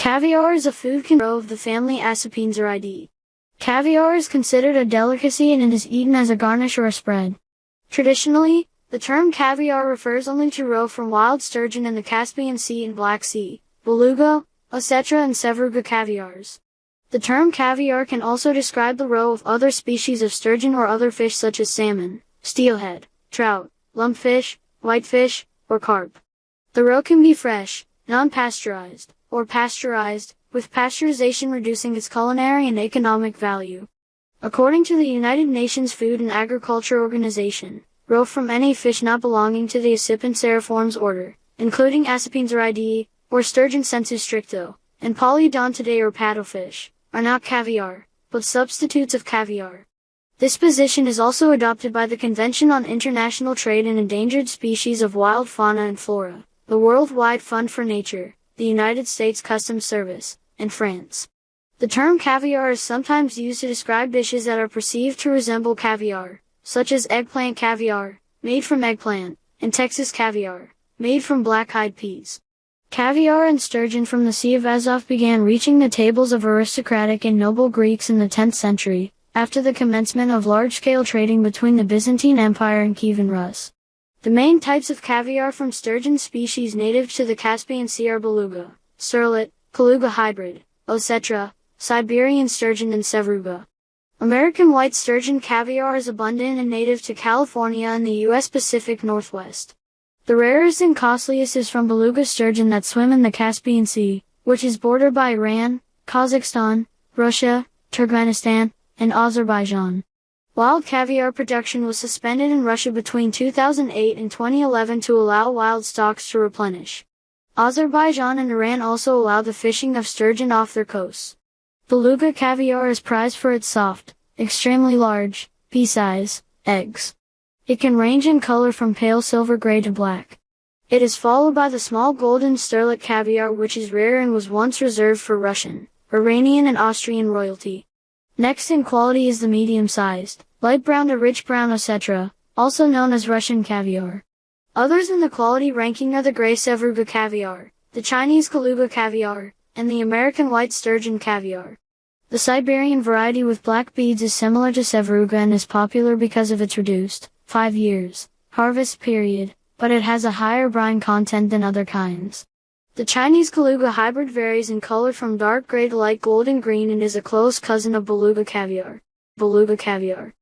Caviar is a food of the family Acipinzaridae. Caviar is considered a delicacy and it is eaten as a garnish or a spread. Traditionally, the term caviar refers only to roe from wild sturgeon in the Caspian Sea and Black Sea, beluga, ossetra and sevruga caviars. The term caviar can also describe the roe of other species of sturgeon or other fish such as salmon, steelhead, trout, lumpfish, whitefish, or carp. The roe can be fresh, non-pasteurized, or pasteurized, with pasteurization reducing its culinary and economic value. According to the United Nations Food and Agriculture Organization, roe from any fish not belonging to the Acipinzariformes order, including Acipinzaridae, or sturgeon sensu stricto, and Polyodontidae or paddlefish, are not caviar, but substitutes of caviar. This position is also adopted by the Convention on International Trade in Endangered Species of Wild Fauna and Flora, the Worldwide Fund for Nature, the United States Customs Service, and France. The term caviar is sometimes used to describe dishes that are perceived to resemble caviar, such as eggplant caviar, made from eggplant, and Texas caviar, made from black-eyed peas. Caviar and sturgeon from the Sea of Azov began reaching the tables of aristocratic and noble Greeks in the 10th century, after the commencement of large-scale trading between the Byzantine Empire and Kievan Rus. The main types of caviar from sturgeon species native to the Caspian Sea are beluga, surlet, Kaluga hybrid, ossetra, Siberian sturgeon and sevruga. American white sturgeon caviar is abundant and native to California and the U.S. Pacific Northwest. The rarest and costliest is from beluga sturgeon that swim in the Caspian Sea, which is bordered by Iran, Kazakhstan, Russia, Turkmenistan, and Azerbaijan. Wild caviar production was suspended in Russia between 2008 and 2011 to allow wild stocks to replenish. Azerbaijan and Iran also allow the fishing of sturgeon off their coasts. Beluga caviar is prized for its soft, extremely large, pea-size, eggs. It can range in color from pale silver gray to black. It is followed by the small golden sterlet caviar, which is rare and was once reserved for Russian, Iranian and Austrian royalty. Next in quality is the medium-sized, light brown to rich brown ossetra, also known as Russian caviar. Others in the quality ranking are the gray sevruga caviar, the Chinese Kaluga caviar, and the American white sturgeon caviar. The Siberian variety with black beads is similar to sevruga and is popular because of its reduced, 5 years, harvest period, but it has a higher brine content than other kinds. The Chinese Kaluga hybrid varies in color from dark gray to light golden green and is a close cousin of beluga caviar. Beluga caviar.